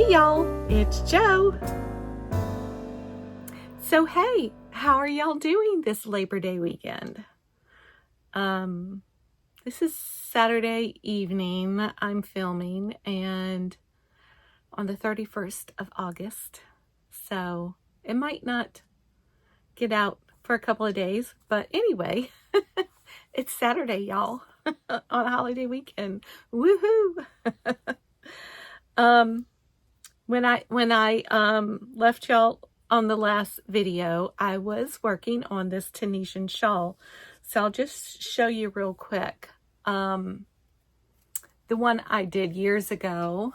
Hey y'all, it's Jo. So hey, how are y'all doing this Labor Day weekend? This is Saturday evening I'm filming, and on the 31st of August. So it might not get out for a couple of days, but anyway, it's Saturday, y'all, on a holiday weekend. Woohoo! When I left y'all on the last video, I was working on this Tunisian shawl. So I'll just show you real quick. The one I did years ago.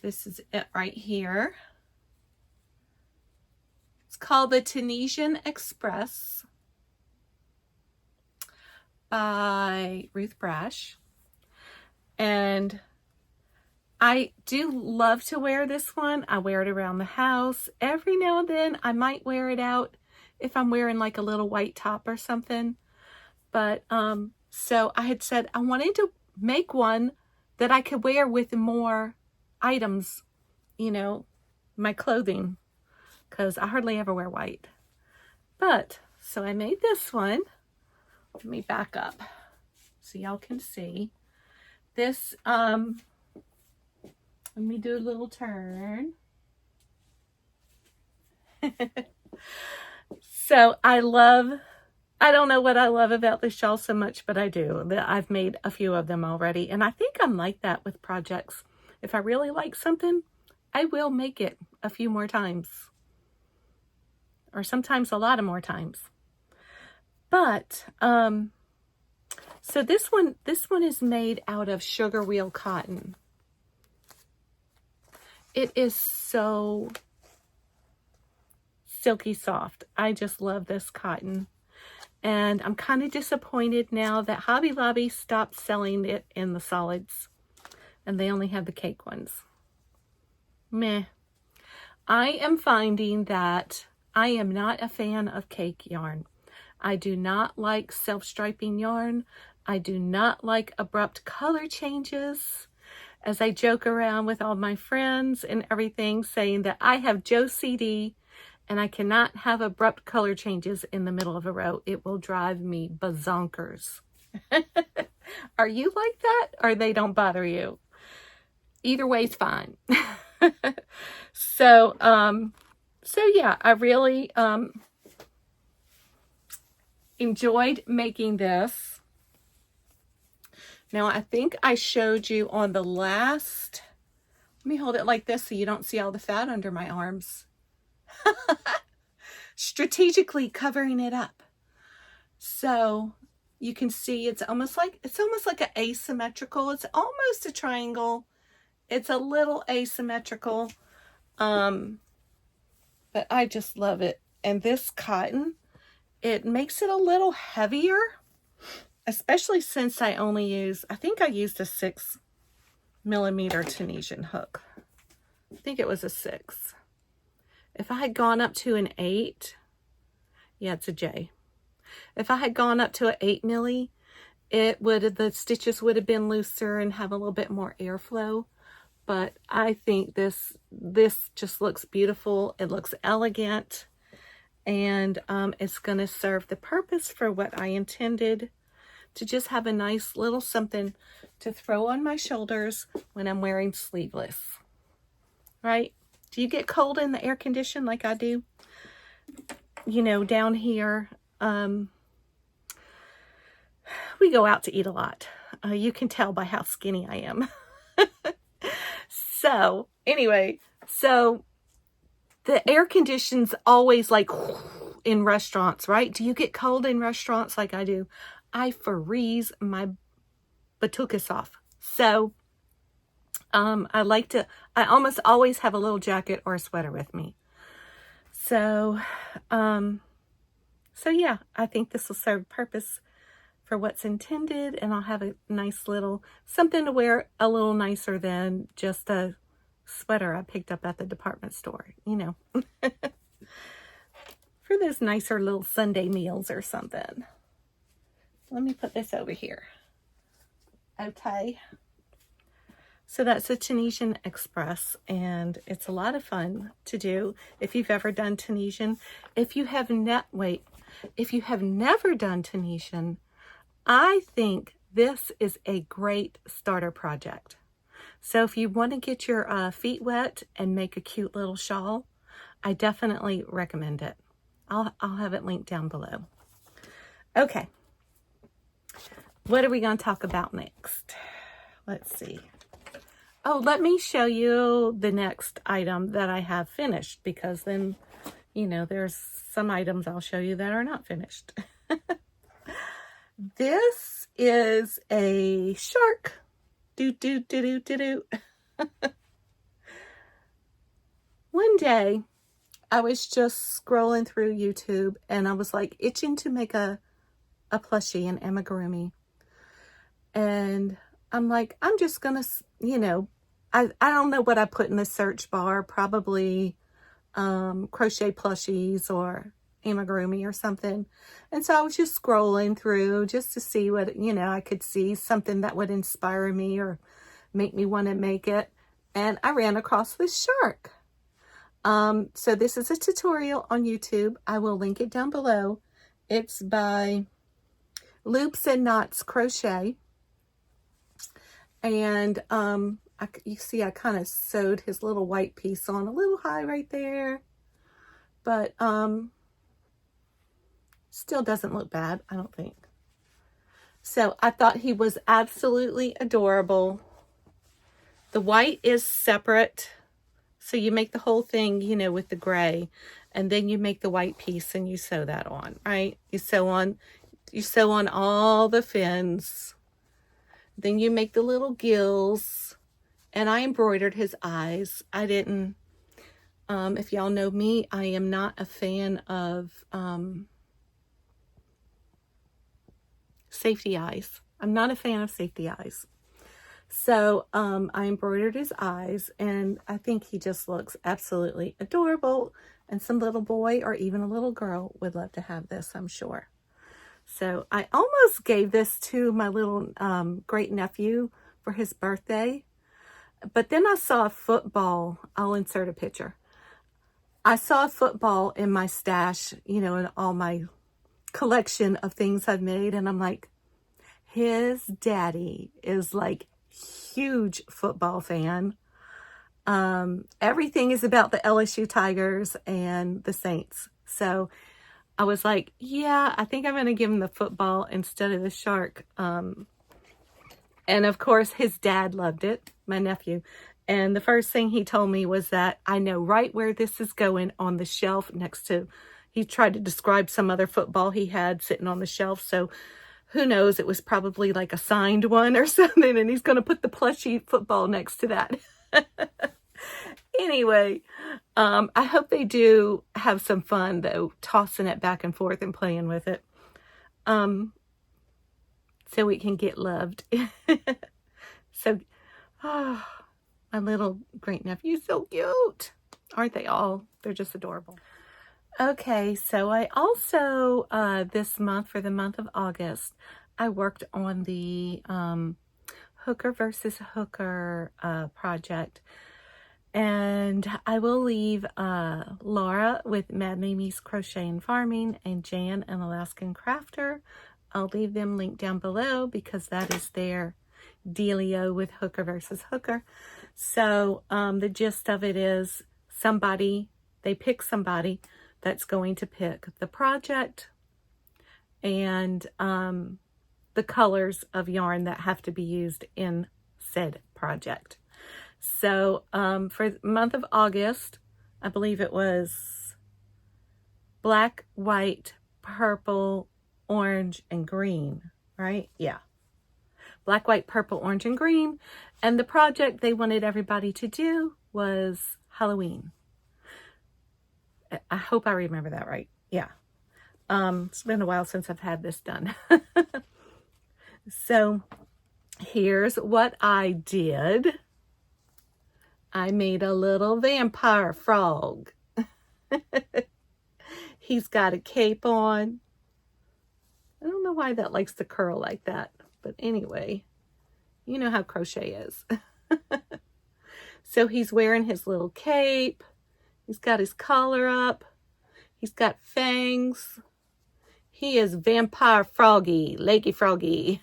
This is it right here. It's called the Tunisian Express by Ruth. And I do love to wear this one. I wear it around the house. Every now and then I might wear it out if I'm wearing like a little white top or something. But so I had said I wanted to make one that I could wear with more items, you know, my clothing, because I hardly ever wear white. But so I made this one. Let me back up so y'all can see this. Let me do a little turn. So I don't know what I love about this shawl so much, but I do. I've made a few of them already, and I think I'm like that with projects. If I really like something, I will make it a few more times, or sometimes a lot of more times. But so this one is made out of sugar wheel cotton. It is so silky soft. I just love this cotton. And I'm kind of disappointed now that Hobby Lobby stopped selling it in the solids. And they only have the cake ones. Meh. I am finding that I am not a fan of cake yarn. I do not like self-striping yarn. I do not like abrupt color changes. As I joke around with all my friends and everything, saying that I have JOCD and I cannot have abrupt color changes in the middle of a row. It will drive me bazonkers. Are you like that, or they don't bother you? Either way's fine. So yeah, I really enjoyed making this. Now, I think I showed you on the last, let me hold it like this so you don't see all the fat under my arms. Strategically covering it up. So you can see it's almost like an asymmetrical. It's almost a triangle. It's a little asymmetrical. But I just love it. And this cotton, it makes it a little heavier. Especially since I only use, I think I used a 6mm Tunisian hook. I think it was a 6. If I had gone up to an 8, yeah, it's a J. If I had gone up to an 8mm, the stitches would have been looser and have a little bit more airflow. But I think this just looks beautiful. It looks elegant, and it's going to serve the purpose for what I intended. To just have a nice little something to throw on my shoulders when I'm wearing sleeveless. Right? Do you get cold in the air condition like I do? You know, down here, we go out to eat a lot. You can tell by how skinny I am. So, anyway, so the air condition's always like in restaurants, right? Do you get cold in restaurants like I do? I freeze my batukas off. So I almost always have a little jacket or a sweater with me. So yeah, I think this will serve purpose for what's intended, and I'll have a nice little something to wear a little nicer than just a sweater I picked up at the department store, you know, for those nicer little Sunday meals or something. Let me put this over here. Okay. So that's a Tunisian Express, and it's a lot of fun to do if you've ever done Tunisian. If you have if you have never done Tunisian, I think this is a great starter project. So if you want to get your feet wet and make a cute little shawl, I definitely recommend it. I'll have it linked down below. Okay, what are we going to talk about next? Let's see. Oh, let me show you the next item that I have finished, because then, you know, there's some items I'll show you that are not finished. This is a shark. Do, do, do, do, do, do. One day, I was just scrolling through YouTube, and I was like itching to make a plushie, an amigurumi. And I'm like, I'm just gonna, you know, I don't know what I put in the search bar, probably crochet plushies or amigurumi or something. And so I was just scrolling through just to see what, you know, I could see something that would inspire me or make me want to make it. And I ran across this shark. So this is a tutorial on YouTube. I will link it down below. It's by Loops and Knots Crochet. And you see I kind of sewed his little white piece on a little high right there. But still doesn't look bad, I don't think. So I thought he was absolutely adorable. The white is separate. So you make the whole thing, you know, with the gray, and then you make the white piece and you sew that on, right? You sew on all the fins. Then you make the little gills, and I embroidered his eyes. I didn't, if y'all know me, I am not a fan of safety eyes. I'm not a fan of safety eyes. So I embroidered his eyes, and I think he just looks absolutely adorable, and some little boy or even a little girl would love to have this, I'm sure. So I almost gave this to my little great nephew for his birthday, but then I saw a football. I'll insert a picture. I saw a football in my stash, you know, in all my collection of things I've made, and I'm like, his daddy is like huge football fan. Everything is about the LSU Tigers and the Saints. So I was like, yeah, I think I'm going to give him the football instead of the shark. And of course, his dad loved it, my nephew. And the first thing he told me was that I know right where this is going, on the shelf next to, he tried to describe some other football he had sitting on the shelf. So who knows, it was probably like a signed one or something. And he's going to put the plushie football next to that. Anyway, I hope they do have some fun, though, tossing it back and forth and playing with it. So we can get loved. So, oh, my little great nephew's so cute. Aren't they all? They're just adorable. Okay, so I also, this month, for the month of August, I worked on the Hooker versus Hooker project. And I will leave Laura with Mad Mimi's Crochet and Farming and Jan and Alaskan Crafter. I'll leave them linked down below because that is their dealio with Hooker versus Hooker. So the gist of it is they pick somebody that's going to pick the project and the colors of yarn that have to be used in said project. So for the month of August, I believe it was black, white, purple, orange, and green, right? Yeah. Black, white, purple, orange, and green. And the project they wanted everybody to do was Halloween. I hope I remember that right. Yeah. It's been a while since I've had this done. So here's what I did. I made a little vampire frog. He's got a cape on. I don't know why that likes to curl like that. But anyway, you know how crochet is. So he's wearing his little cape. He's got his collar up. He's got fangs. He is Vampire Froggy, Leggy Froggy.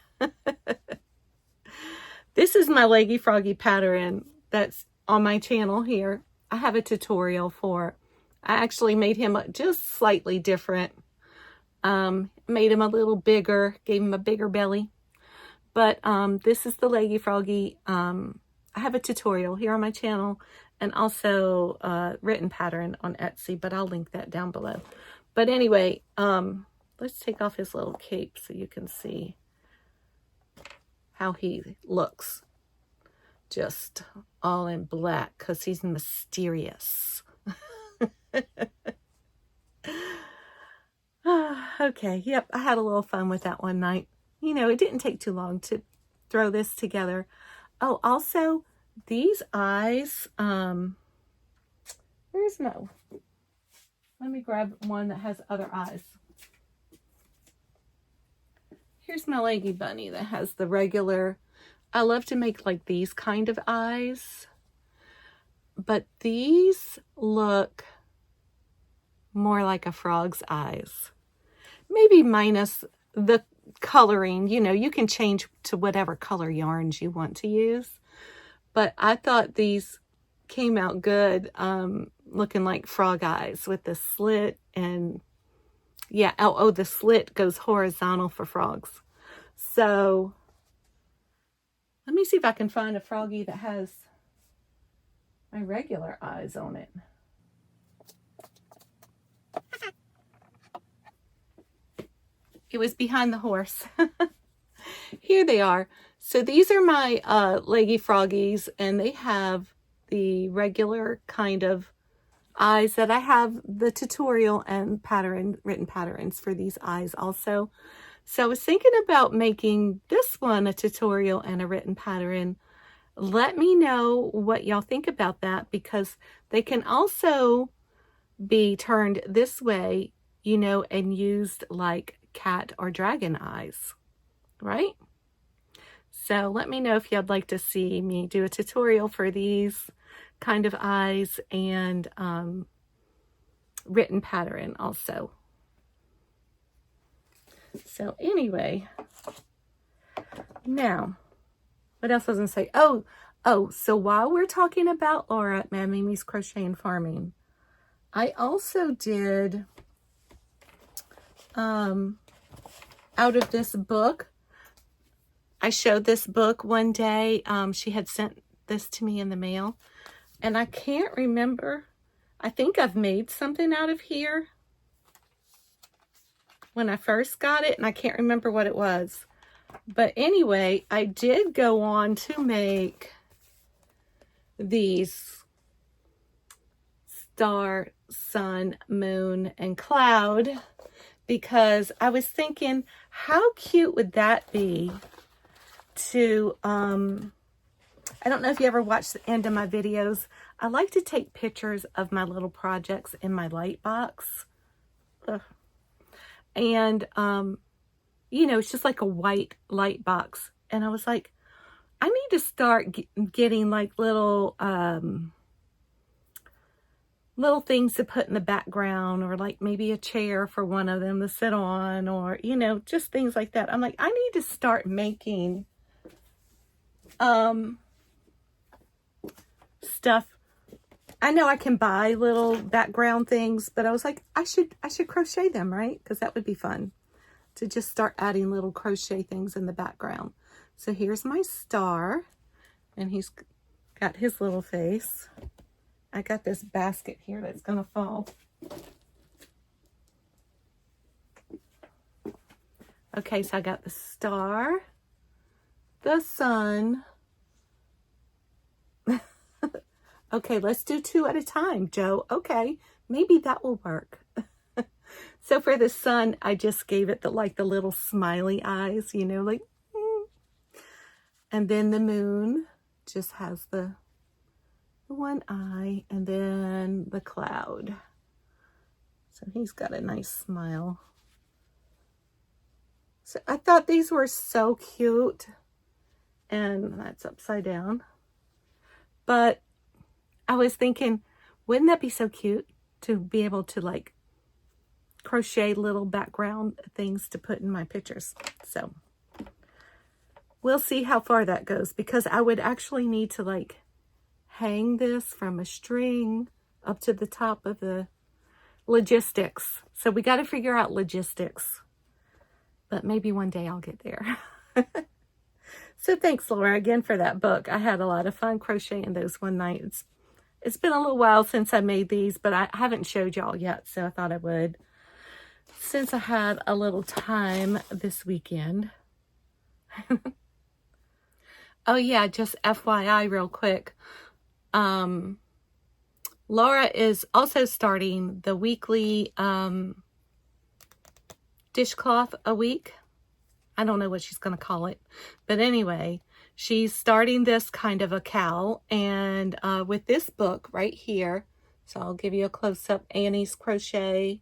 This is my Leggy Froggy pattern that's on my channel here. I have a tutorial for. I actually made him just slightly different. Made him a little bigger, gave him a bigger belly. But this is the Leggy Froggy. I have a tutorial here on my channel and also a written pattern on Etsy, but I'll link that down below. But anyway, let's take off his little cape so you can see how he looks. Just all in black because he's mysterious. Okay, yep, I had a little fun with that one night. You know, it didn't take too long to throw this together. Oh, also, these eyes, where's no? Let me grab one that has other eyes. Here's my Leggy bunny that has the regular. I love to make like these kind of eyes, but these look more like a frog's eyes. Maybe minus the coloring. You know, you can change to whatever color yarns you want to use. But I thought these came out good, looking like frog eyes with the slit and, yeah, oh, the slit goes horizontal for frogs. So, let me see if I can find a froggy that has my regular eyes on it. It was behind the horse. Here they are. So these are my Leggy Froggies, and they have the regular kind of eyes that I have the tutorial and pattern, written patterns for these eyes also. So I was thinking about making this one a tutorial and a written pattern. Let me know what y'all think about that, because they can also be turned this way, you know, and used like cat or dragon eyes, right? So let me know if you'd like to see me do a tutorial for these kind of eyes and written pattern also. So anyway, now, what else was I going to say? Oh, so while we're talking about Laura at Mad Mimi's Crochet and Farming, I also did, out of this book, I showed this book one day. She had sent this to me in the mail, and I can't remember. I think I've made something out of here when I first got it, and I can't remember what it was. But anyway, I did go on to make these star, sun, moon, and cloud, because I was thinking, how cute would that be to, I don't know if you ever watched the end of my videos. I like to take pictures of my little projects in my light box. Ugh. And, you know, it's just like a white light box. And I was like, I need to start getting like little, little things to put in the background, or like maybe a chair for one of them to sit on, or, you know, just things like that. I'm like, I need to start making, stuff. I know I can buy little background things, but I was like, I should crochet them, right? Because that would be fun to just start adding little crochet things in the background. So here's my star, and he's got his little face. I got this basket here that's gonna fall. Okay, so I got the star, the sun. Okay, let's do 2 at a time, Joe. Okay, maybe that will work. So for the sun, I just gave it the little smiley eyes, you know, like, and then the moon just has the one eye, and then the cloud. So he's got a nice smile. So I thought these were so cute, and that's upside down. But I was thinking, wouldn't that be so cute to be able to like crochet little background things to put in my pictures? So we'll see how far that goes, because I would actually need to like hang this from a string up to the top of the logistics. So we got to figure out logistics, but maybe one day I'll get there. So thanks, Laura, again for that book. I had a lot of fun crocheting those one night. It's been a little while since I made these, but I haven't showed y'all yet, so I thought I would, since I had a little time this weekend. Oh yeah, just FYI real quick. Laura is also starting the weekly dishcloth a week. I don't know what she's going to call it. But anyway, she's starting this kind of a cowl. And with this book right here, so I'll give you a close-up, Annie's Crochet,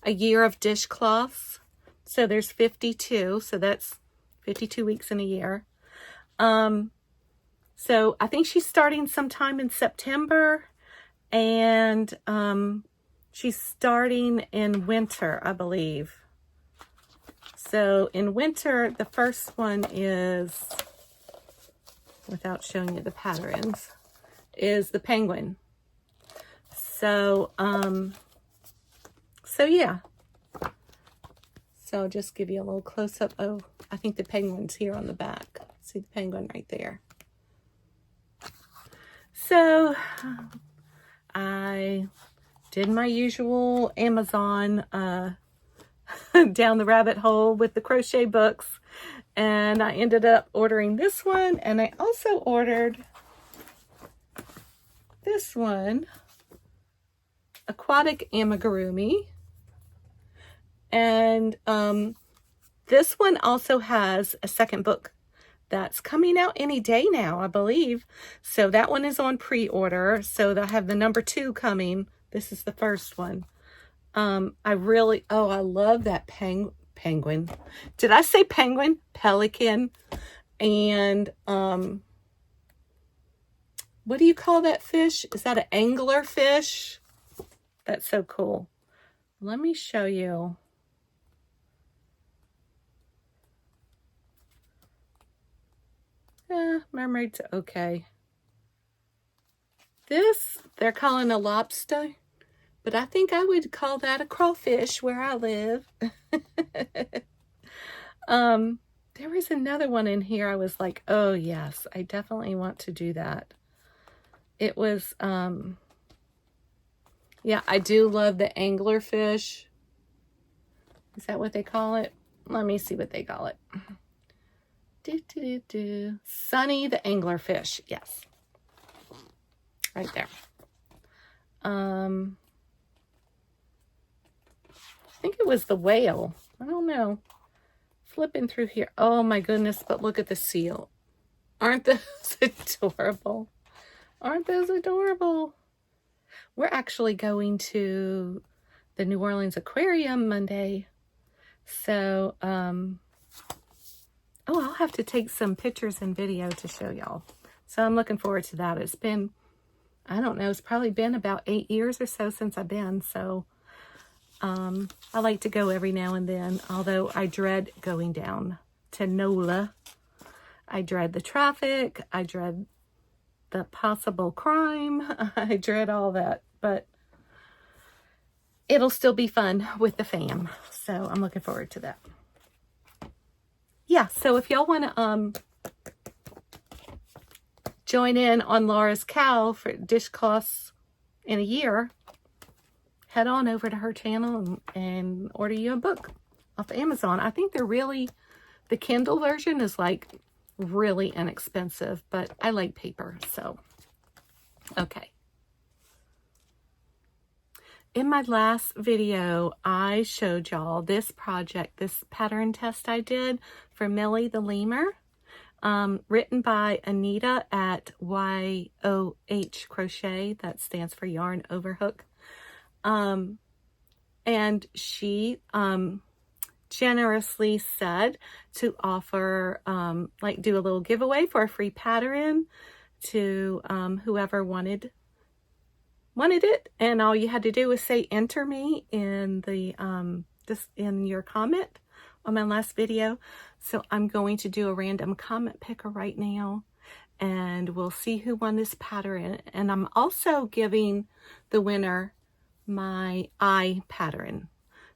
A Year of Dishcloths. So there's 52. So that's 52 weeks in a year. So I think she's starting sometime in September. And she's starting in winter, I believe. So in winter, the first one is, without showing you the patterns, is the penguin. So, so yeah. So I'll just give you a little close-up. Oh, I think the penguin's here on the back. See the penguin right there. So I did my usual Amazon down the rabbit hole with the crochet books, and I ended up ordering this one, and I also ordered this one, Aquatic Amigurumi, and this one also has a second book that's coming out any day now, I believe. So that one is on pre-order. So I have the number 2 coming. This is the first one. I love that penguin. Did I say penguin? Pelican. And what do you call that fish? Is that an angler fish? That's so cool. Let me show you. Yeah, mermaids, okay. This, they're calling a lobster, but I think I would call that a crawfish where I live. There was another one in here. I was like, oh yes, I definitely want to do that. It was, yeah, I do love the angler fish. Is that what they call it? Let me see what they call it. Sunny the anglerfish, yes, right there. I think it was the whale. I don't know. Flipping through here. Oh my goodness! But look at the seal. Aren't those adorable? Aren't those adorable? We're actually going to the New Orleans Aquarium Monday, so oh, I'll have to take some pictures and video to show y'all. So I'm looking forward to that. It's been, I don't know, it's probably been about 8 years or so since I've been. So I like to go every now and then, although I dread going down to NOLA. I dread the traffic. I dread the possible crime. I dread all that. But it'll still be fun with the fam. So I'm looking forward to that. Yeah, so if y'all want to join in on Laura's cowl for dishcloths in a year, head on over to her channel and order you a book off Amazon. I think they're really, the Kindle version is like really inexpensive, but I like paper, so okay. In my last video, I showed y'all this project, this pattern test I did for Millie the Lemur, written by Anita at YOH Crochet. That stands for Yarn Overhook. And she generously said to offer, like do a little giveaway for a free pattern to whoever wanted wanted it, and all you had to do was say enter me in the just in your comment on my last video. So I'm going to do a random comment picker right now, and we'll see who won this pattern. And I'm also giving the winner my eye pattern.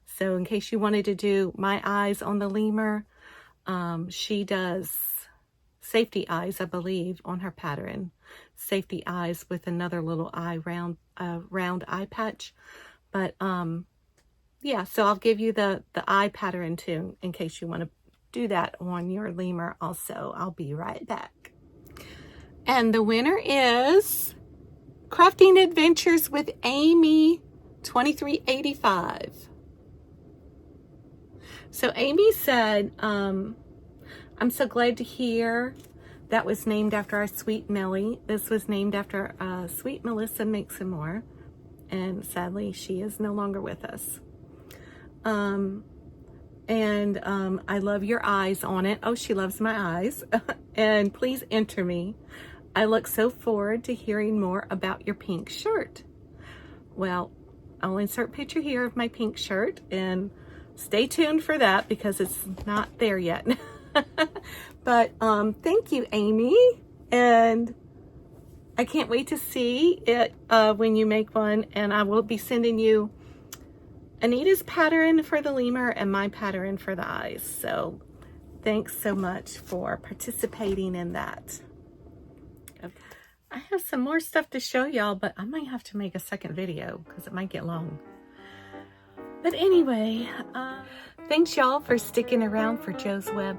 So in case you wanted to do my eyes on the lemur, she does safety eyes, I believe, on her pattern. Safety eyes with another little eye round eye patch. But yeah, so I'll give you the eye pattern too, in case you want to do that on your lemur also. I'll be right back. And the winner is Crafting Adventures with Amy 2385. So Amy said, I'm so glad to hear that was named after our sweet Melly. This was named after sweet Melissa Makes Some More. And sadly, she is no longer with us. I love your eyes on it. Oh, she loves my eyes. And please enter me. I look so forward to hearing more about your pink shirt. Well, I'll insert a picture here of my pink shirt, and stay tuned for that because it's not there yet. But thank you, Amy, and I can't wait to see it when you make one, and I will be sending you Anita's pattern for the lemur and my pattern for the eyes. So thanks so much for participating in that. I have some more stuff to show y'all, but I might have to make a second video because it might get long. But anyway, thanks y'all for sticking around for Joe's Web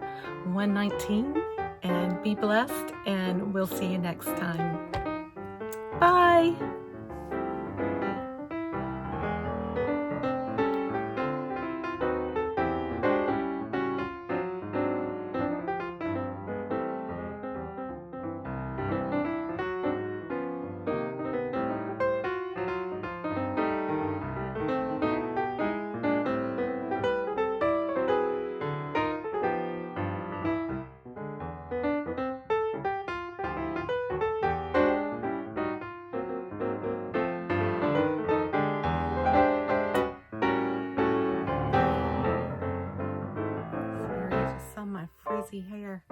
119, and be blessed, and we'll see you next time. Bye. My frizzy hair.